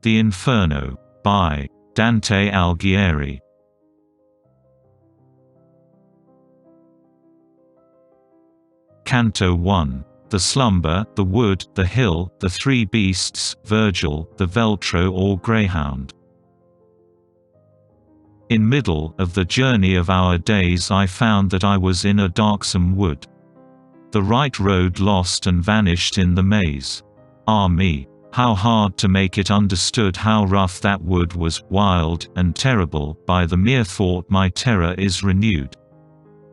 The Inferno, by Dante Alighieri. Canto I. The Slumber, the Wood, the Hill, the Three Beasts, Virgil, the Veltro or Greyhound. In middle of the journey of our days I found that I was in a darksome wood. The right road lost and vanished in the maze. Ah me! How hard to make it understood how rough that wood was, wild and terrible, by the mere thought my terror is renewed.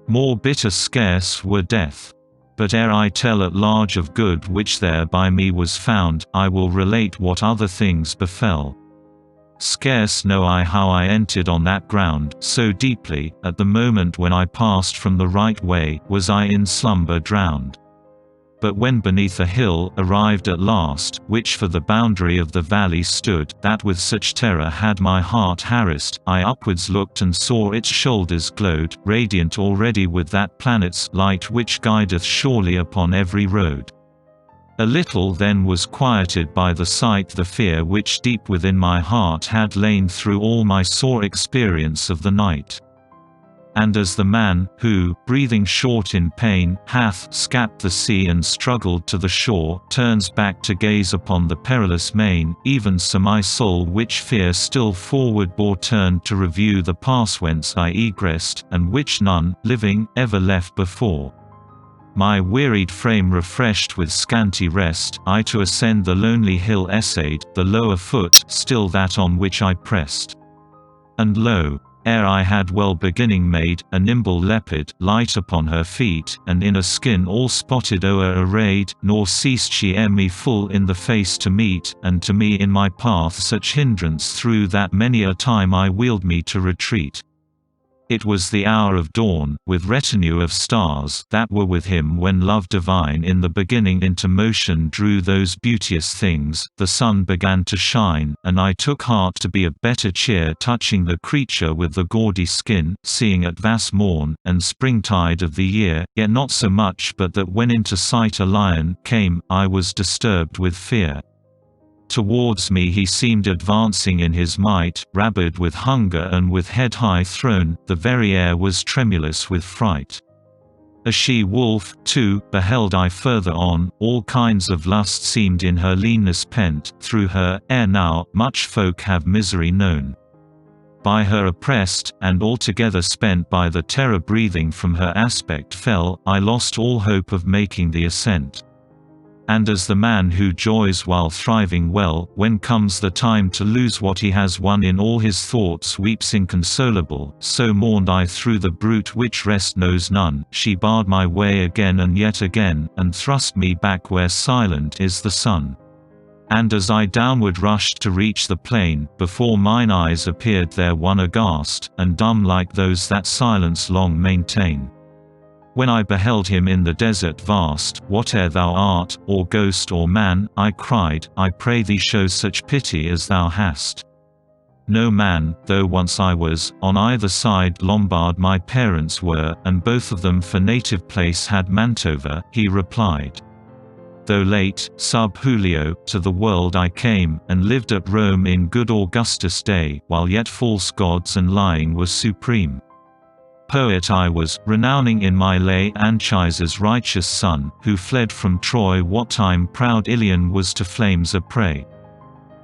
More bitter scarce were death. But ere I tell at large of good which there by me was found, I will relate what other things befell. Scarce know I how I entered on that ground so deeply, at the moment when I passed from the right way, was I in slumber drowned. But when beneath a hill arrived at last, which for the boundary of the valley stood, that with such terror had my heart harassed, I upwards looked and saw its shoulders glowed, radiant already with that planet's light which guideth surely upon every road. A little then was quieted by the sight the fear which deep within my heart had lain through all my sore experience of the night. And as the man, who, breathing short in pain, hath scapt the sea and struggled to the shore, turns back to gaze upon the perilous main, even so my soul which fear still forward bore turned to review the pass whence I egressed, and which none, living, ever left before. My wearied frame refreshed with scanty rest, I to ascend the lonely hill essayed, the lower foot still that on which I pressed. And lo! Ere I had well beginning made, a nimble leopard, light upon her feet, and in a skin all spotted o'er arrayed, nor ceased she ere me full in the face to meet, and to me in my path such hindrance threw that many a time I wheeled me to retreat. It was the hour of dawn, with retinue of stars that were with him when love divine in the beginning into motion drew those beauteous things. The sun began to shine, and I took heart to be of better cheer touching the creature with the gaudy skin, seeing at vast morn, and springtide of the year, yet not so much but that when into sight a lion came, I was disturbed with fear. Towards me he seemed advancing in his might, rabid with hunger and with head high thrown, the very air was tremulous with fright. A she-wolf, too, beheld I further on, all kinds of lust seemed in her leanness pent, through her, ere now, much folk have misery known. By her oppressed, and altogether spent by the terror breathing from her aspect fell, I lost all hope of making the ascent. And as the man who joys while thriving well, when comes the time to lose what he has won in all his thoughts weeps inconsolable, so mourned I through the brute which rest knows none. She barred my way again and yet again, and thrust me back where silent is the sun. And as I downward rushed to reach the plain, before mine eyes appeared there one aghast, and dumb like those that silence long maintain. When I beheld him in the desert vast, whate'er thou art, or ghost or man, I cried, I pray thee show such pity as thou hast. No man, though once I was, on either side Lombard my parents were, and both of them for native place had Mantova, he replied. Though late, sub Julio, to the world I came, and lived at Rome in good Augustus' day, while yet false gods and lying were supreme. Poet I was, renowning in my lay Anchises' righteous son, who fled from Troy what time proud Ilion was to flames a prey.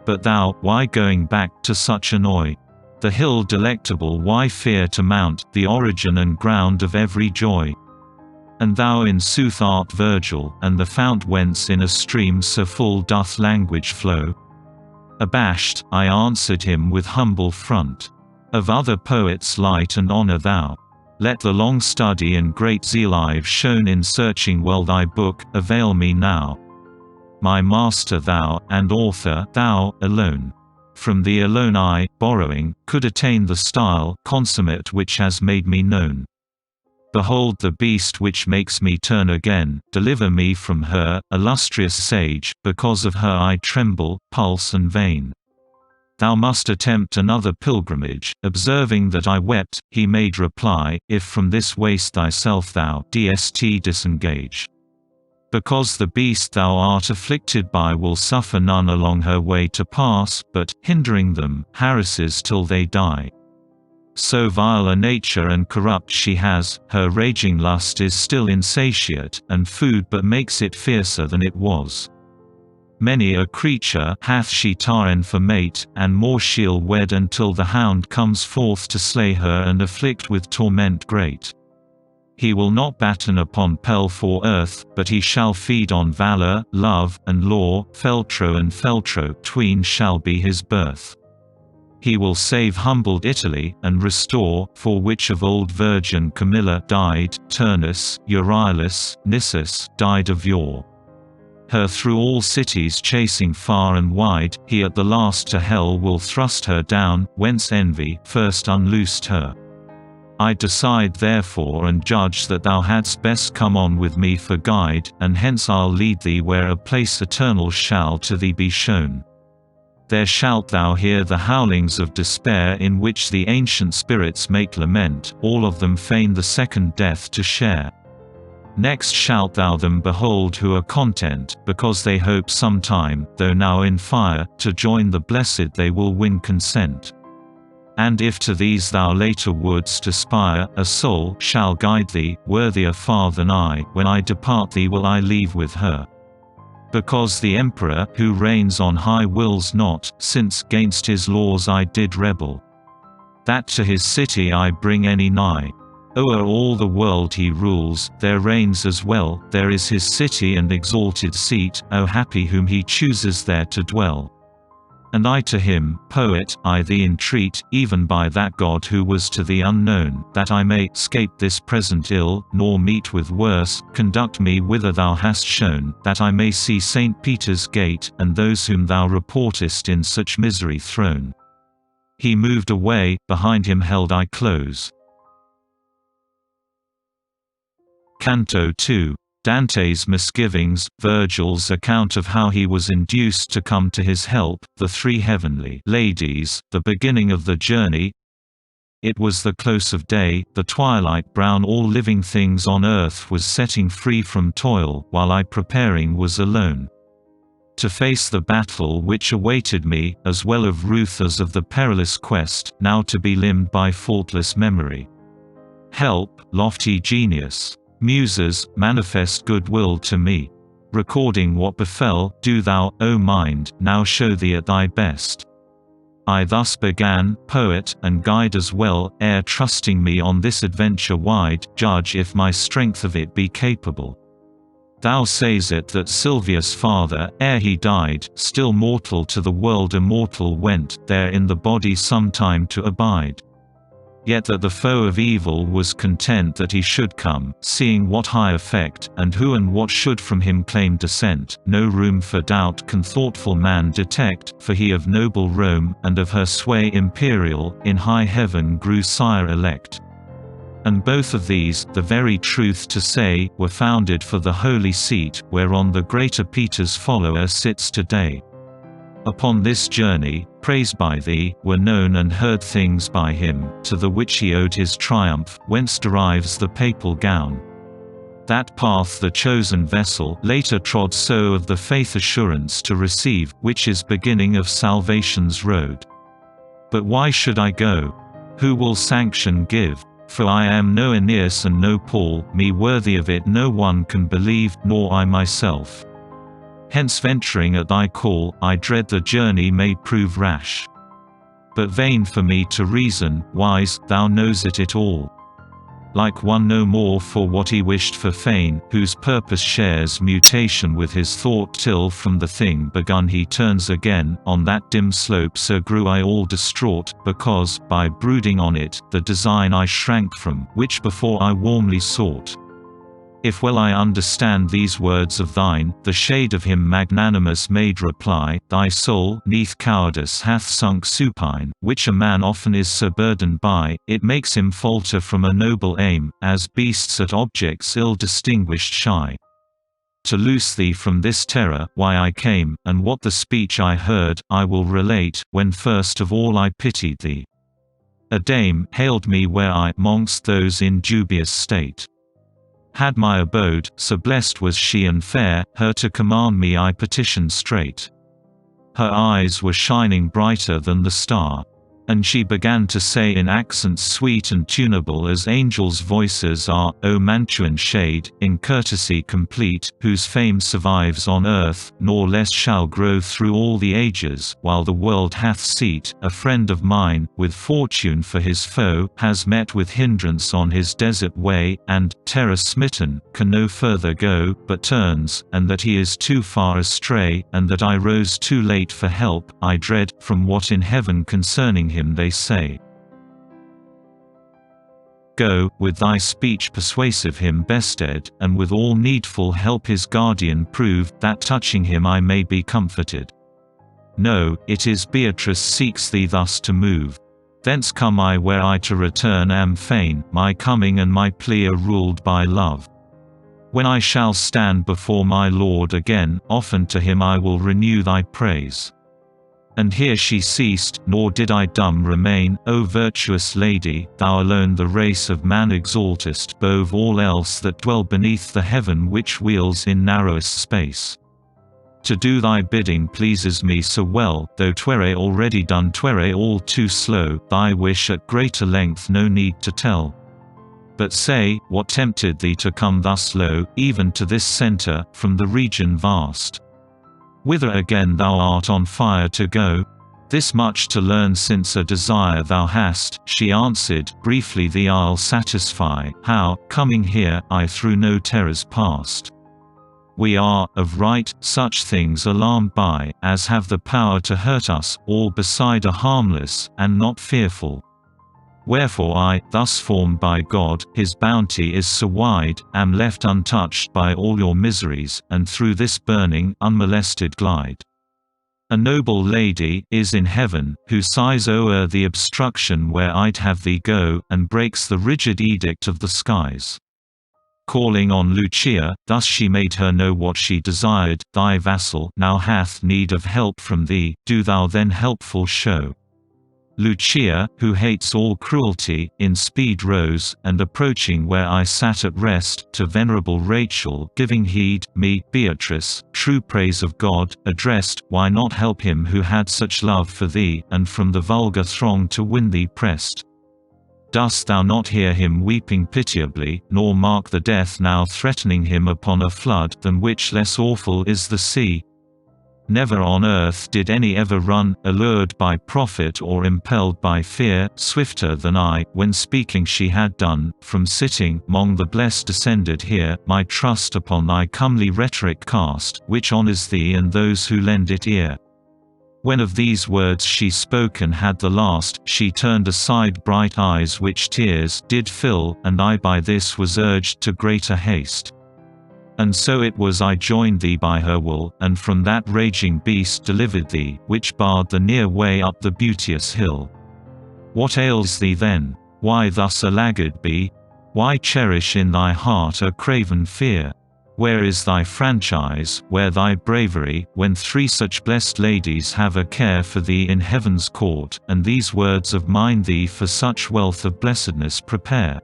But thou, why going back to such annoy? The hill delectable why fear to mount, the origin and ground of every joy? And thou in sooth art Virgil, and the fount whence in a stream so full doth language flow? Abashed, I answered him with humble front. Of other poets light and honor thou. Let the long study and great zeal I've shown in searching well thy book, avail me now. My master thou, and author thou, alone. From thee alone I, borrowing, could attain the style consummate which has made me known. Behold the beast which makes me turn again, deliver me from her, illustrious sage, because of her I tremble, pulse and vein. Thou must attempt another pilgrimage. Observing that I wept, he made reply, if from this waste thyself thou dst disengage. Because the beast thou art afflicted by will suffer none along her way to pass, but, hindering them, harasses till they die. So vile a nature and corrupt she has, her raging lust is still insatiate, and food but makes it fiercer than it was. Many a creature hath she ta'en for mate, and more she'll wed until the hound comes forth to slay her and afflict with torment great. He will not batten upon pell for earth, but he shall feed on valor, love, and law, Veltro and Feltro tween shall be his birth. He will save humbled Italy, and restore, for which of old Virgin Camilla died, Turnus, Euryalus, Nissus, died of yore. Her through all cities chasing far and wide, he at the last to hell will thrust her down, whence envy first unloosed her. I decide therefore and judge that thou hadst best come on with me for guide, and hence I'll lead thee where a place eternal shall to thee be shown. There shalt thou hear the howlings of despair in which the ancient spirits make lament, all of them feign the second death to share. Next shalt thou them behold who are content, because they hope sometime, though now in fire, to join the blessed they will win consent. And if to these thou later wouldst aspire, a soul shall guide thee, worthier far than I, when I depart thee will I leave with her. Because the Emperor who reigns on high wills not, since 'gainst his laws I did rebel, that to his city I bring any nigh. O'er all the world he rules, there reigns as well, there is his city and exalted seat, O happy whom he chooses there to dwell. And I to him, poet, I thee entreat, even by that God who was to thee unknown, that I may 'scape this present ill, nor meet with worse, conduct me whither thou hast shown, that I may see St. Peter's gate, and those whom thou reportest in such misery thrown. He moved away, behind him held I close. Canto II. Dante's misgivings, Virgil's account of how he was induced to come to his help, the three heavenly ladies, the beginning of the journey. It was the close of day, the twilight brown all living things on earth was setting free from toil, while I preparing was alone to face the battle which awaited me, as well of ruth as of the perilous quest, now to be limned by faultless memory. Help, lofty genius. Muses, manifest goodwill to me. Recording what befell, do thou, O mind, now show thee at thy best. I thus began, poet, and guide as well, ere trusting me on this adventure wide, judge if my strength of it be capable. Thou sayest it that Silvius' father, ere he died, still mortal to the world immortal went, there in the body some time to abide. Yet that the foe of evil was content that he should come, seeing what high effect, and who and what should from him claim descent, no room for doubt can thoughtful man detect, for he of noble Rome, and of her sway imperial, in high heaven grew sire elect. And both of these, the very truth to say, were founded for the holy seat, whereon the greater Peter's follower sits today. Upon this journey, praised by thee, were known and heard things by him, to the which he owed his triumph, whence derives the papal gown. That path the chosen vessel later trod so of the faith assurance to receive, which is beginning of salvation's road. But why should I go? Who will sanction give? For I am no Aeneas and no Paul, me worthy of it no one can believe, nor I myself. Hence venturing at thy call, I dread the journey may prove rash. But vain for me to reason, wise, thou knowest it all. Like one no more for what he wished for fain, whose purpose shares mutation with his thought till from the thing begun he turns again, on that dim slope so grew I all distraught, because, by brooding on it, the design I shrank from, which before I warmly sought. If well I understand these words of thine, the shade of him magnanimous made reply, thy soul, 'neath cowardice hath sunk supine, which a man often is so burdened by, it makes him falter from a noble aim, as beasts at objects ill distinguished shy. To loose thee from this terror, why I came, and what the speech I heard, I will relate, when first of all I pitied thee. A dame hailed me where I, mongst those in dubious state, had my abode, so blessed was she and fair, her to command me I petitioned straight. Her eyes were shining brighter than the star. And she began to say in accents sweet and tunable as angels' voices are, O Mantuan shade, in courtesy complete, whose fame survives on earth, nor less shall grow through all the ages, while the world hath seat, a friend of mine, with fortune for his foe, has met with hindrance on his desert way, and, terror-smitten, can no further go, but turns, and that he is too far astray, and that I rose too late for help, I dread, from what in heaven concerning him they say. Go, with thy speech persuasive him bested, and with all needful help his guardian prove, that touching him I may be comforted. No, it is Beatrice seeks thee thus to move. Thence come I where I to return am fain, my coming and my plea are ruled by love. When I shall stand before my Lord again, often to him I will renew thy praise. And here she ceased, nor did I dumb remain, O virtuous lady, thou alone the race of man exaltest bove all else that dwell beneath the heaven which wheels in narrowest space. To do thy bidding pleases me so well, though 'twere already done 'twere all too slow, thy wish at greater length no need to tell. But say, what tempted thee to come thus low, even to this centre, from the region vast? Whither again thou art on fire to go? This much to learn since a desire thou hast, she answered, briefly thee I'll satisfy, how, coming here, I through no terrors passed. We are, of right, such things alarmed by, as have the power to hurt us, all beside are harmless, and not fearful. Wherefore I, thus formed by God, his bounty is so wide, am left untouched by all your miseries, and through this burning, unmolested glide. A noble lady is in heaven, who sighs o'er the obstruction where I'd have thee go, and breaks the rigid edict of the skies. Calling on Lucia, thus she made her know what she desired, thy vassal now hath need of help from thee, do thou then helpful show. Lucia, who hates all cruelty, in speed rose, and approaching where I sat at rest, to venerable Rachel giving heed, me, Beatrice, true praise of God, addressed, why not help him who had such love for thee, and from the vulgar throng to win thee pressed? Dost thou not hear him weeping pitiably, nor mark the death now threatening him upon a flood, than which less awful is the sea? Never on earth did any ever run, allured by profit or impelled by fear, swifter than I, when speaking she had done, from sitting 'mong the blessed descended here, my trust upon thy comely rhetoric cast, which honours thee and those who lend it ear. When of these words she spoken had the last, she turned aside bright eyes which tears did fill, and I by this was urged to greater haste. And so it was I joined thee by her will, and from that raging beast delivered thee, which barred the near way up the beauteous hill. What ails thee then? Why thus a laggard be? Why cherish in thy heart a craven fear? Where is thy franchise, where thy bravery, when three such blessed ladies have a care for thee in heaven's court, and these words of mine thee for such wealth of blessedness prepare?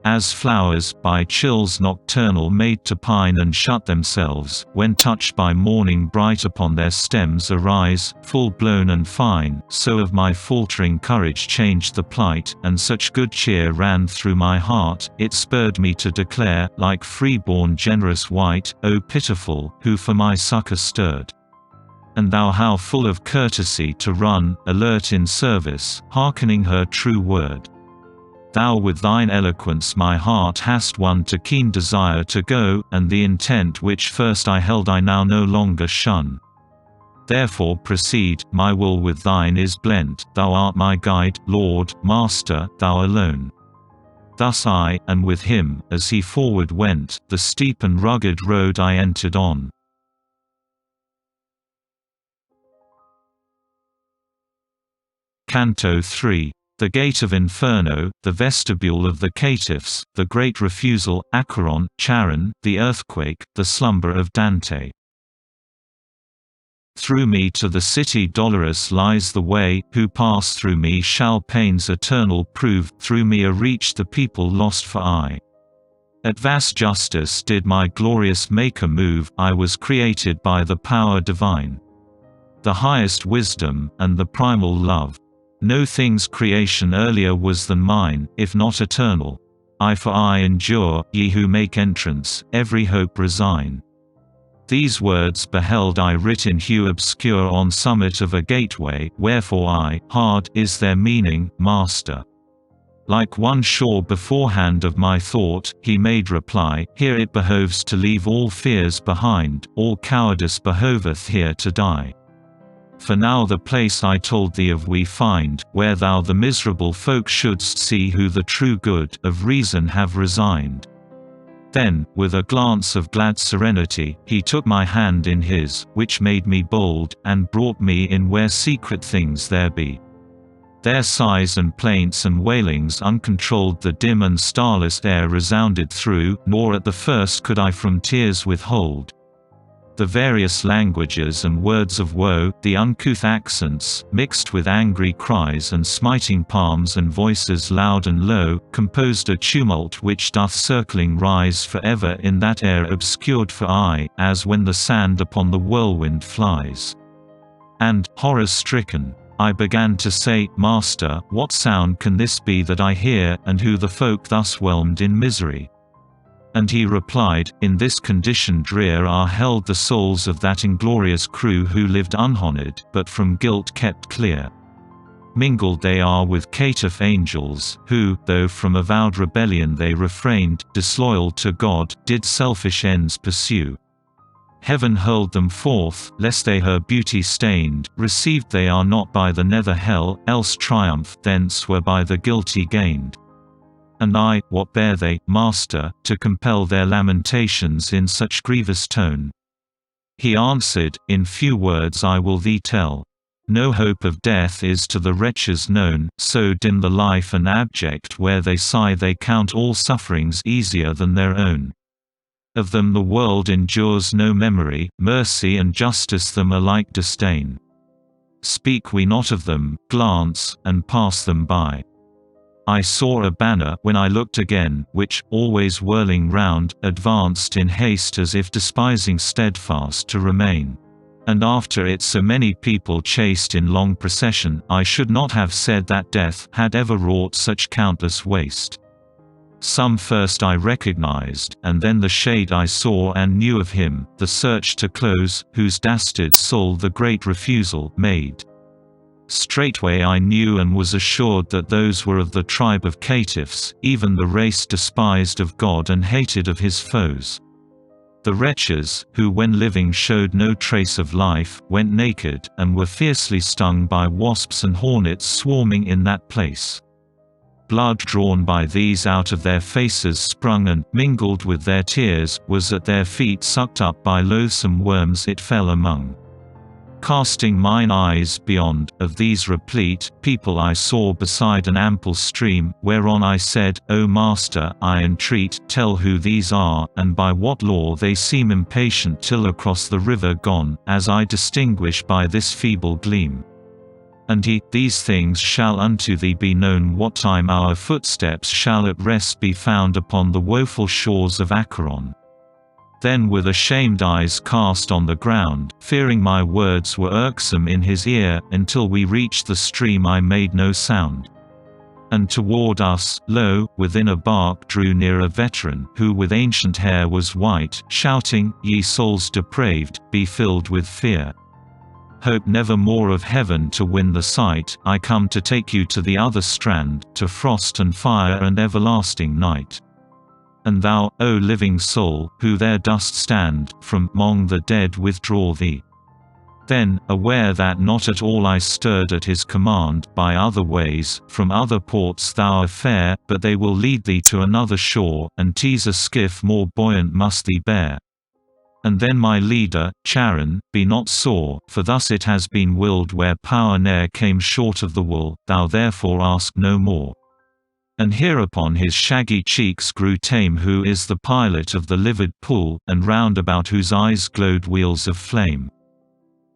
As flowers, by chills nocturnal made to pine and shut themselves, when touched by morning bright upon their stems arise, full blown and fine, so of my faltering courage changed the plight, and such good cheer ran through my heart, it spurred me to declare, like free-born generous wight, O pitiful, who for my succour stirred. And thou how full of courtesy to run, alert in service, hearkening her true word. Thou with thine eloquence my heart hast won to keen desire to go, and the intent which first I held I now no longer shun. Therefore proceed, my will with thine is blent, thou art my guide, Lord, Master, thou alone. Thus I, and with him, as he forward went, the steep and rugged road I entered on. Canto III. The Gate of Inferno, the Vestibule of the Caitiffs, the Great Refusal, Acheron, Charon, the Earthquake, the Slumber of Dante. Through me to the city dolorous lies the way, who pass through me shall pains eternal prove, through me are reached the people lost for aye. At vast justice did my glorious Maker move, I was created by the power divine. The highest wisdom, and the primal love. No thing's creation earlier was than mine, if not eternal. I for I endure, ye who make entrance, every hope resign. These words beheld I writ in hue obscure on summit of a gateway, wherefore hard is their meaning, Master. Like one sure beforehand of my thought, he made reply, here it behoves to leave all fears behind, all cowardice behoveth here to die. For now the place I told thee of we find, where thou the miserable folk shouldst see who the true good of reason have resigned. Then, with a glance of glad serenity, he took my hand in his, which made me bold, and brought me in where secret things there be. Their sighs and plaints and wailings uncontrolled the dim and starless air resounded through, nor at the first could I from tears withhold. The various languages and words of woe, the uncouth accents, mixed with angry cries and smiting palms and voices loud and low, composed a tumult which doth circling rise for ever in that air obscured for eye, as when the sand upon the whirlwind flies. And, horror-stricken, I began to say, Master, what sound can this be that I hear, and who the folk thus whelmed in misery? And he replied, in this condition drear are held the souls of that inglorious crew who lived unhonoured, but from guilt kept clear. Mingled they are with caitiff angels, who, though from avowed rebellion they refrained, disloyal to God, did selfish ends pursue. Heaven hurled them forth, lest they her beauty stained, received they are not by the nether hell, else triumph thence were by the guilty gained. And what bear they, Master, to compel their lamentations in such grievous tone? He answered, in few words I will thee tell. No hope of death is to the wretches known, so dim the life and abject where they sigh they count all sufferings easier than their own. Of them the world endures no memory, mercy and justice them alike disdain. Speak we not of them, glance, and pass them by. I saw a banner when I looked again, which, always whirling round, advanced in haste as if despising steadfast to remain. And after it so many people chased in long procession, I should not have said that death had ever wrought such countless waste. Some first I recognized, and then the shade I saw and knew of him, the search to close, whose dastard soul the great Refusal made. Straightway I knew and was assured that those were of the tribe of Caitiffs, even the race despised of God and hated of his foes. The wretches, who when living showed no trace of life, went naked, and were fiercely stung by wasps and hornets swarming in that place. Blood drawn by these out of their faces sprung and, mingled with their tears, was at their feet sucked up by loathsome worms it fell among. Casting mine eyes beyond, of these replete people I saw beside an ample stream, whereon I said, O Master, I entreat, tell who these are, and by what law they seem impatient till across the river gone, as I distinguish by this feeble gleam. And he, these things shall unto thee be known what time our footsteps shall at rest be found upon the woeful shores of Acheron. Then with ashamed eyes cast on the ground, fearing my words were irksome in his ear, until we reached the stream I made no sound. And toward us, lo, within a bark drew near a veteran, who with ancient hair was white, shouting, Ye souls depraved, be filled with fear. Hope never more of heaven to win the sight, I come to take you to the other strand, to frost and fire and everlasting night. And thou, O living soul, who there dost stand, from 'mong the dead withdraw thee. Then, aware that not at all I stirred at his command, by other ways, from other ports thou art fair, but they will lead thee to another shore, and tease a skiff more buoyant must thee bear. And then my leader, Charon, be not sore, for thus it has been willed where power ne'er came short of the wool, thou therefore ask no more. And hereupon his shaggy cheeks grew tame who is the pilot of the livid pool, and round about whose eyes glowed wheels of flame.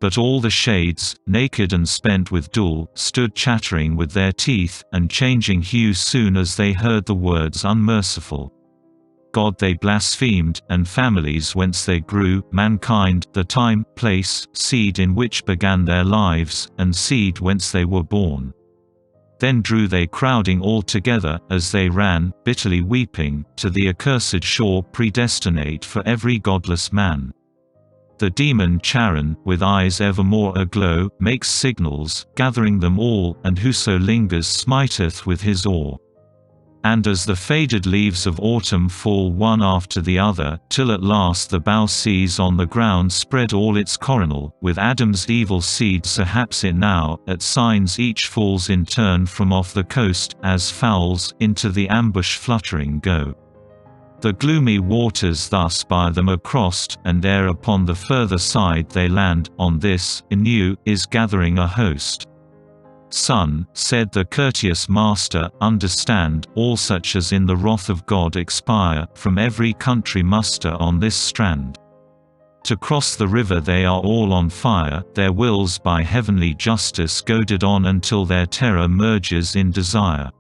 But all the shades, naked and spent with dule, stood chattering with their teeth, and changing hue soon as they heard the words unmerciful. God they blasphemed, and families whence they grew, mankind, the time, place, seed in which began their lives, and seed whence they were born. Then drew they crowding all together, as they ran, bitterly weeping, to the accursed shore predestinate for every godless man. The demon Charon, with eyes evermore aglow, makes signals, gathering them all, and whoso lingers smiteth with his awe. And as the faded leaves of autumn fall one after the other, till at last the bough sees on the ground spread all its coronal, with Adam's evil seed so haps it now, at signs each falls in turn from off the coast, as fowls, into the ambush fluttering go. The gloomy waters thus by them are crossed, and ere upon the further side they land, on this, anew, is gathering a host. Son, said the courteous master, understand, all such as in the wrath of God expire, from every country muster on this strand. To cross the river they are all on fire, their wills by heavenly justice goaded on until their terror merges in desire.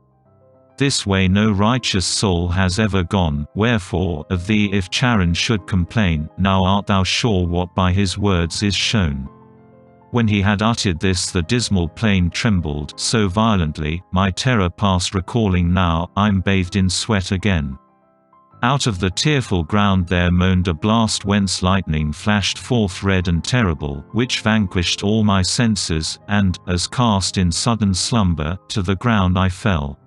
This way no righteous soul has ever gone, wherefore, of thee if Charon should complain, now art thou sure what by his words is shown. When he had uttered this the dismal plain trembled so violently, my terror past recalling now, I'm bathed in sweat again. Out of the tearful ground there moaned a blast whence lightning flashed forth red and terrible, which vanquished all my senses, and, as cast in sudden slumber, to the ground I fell.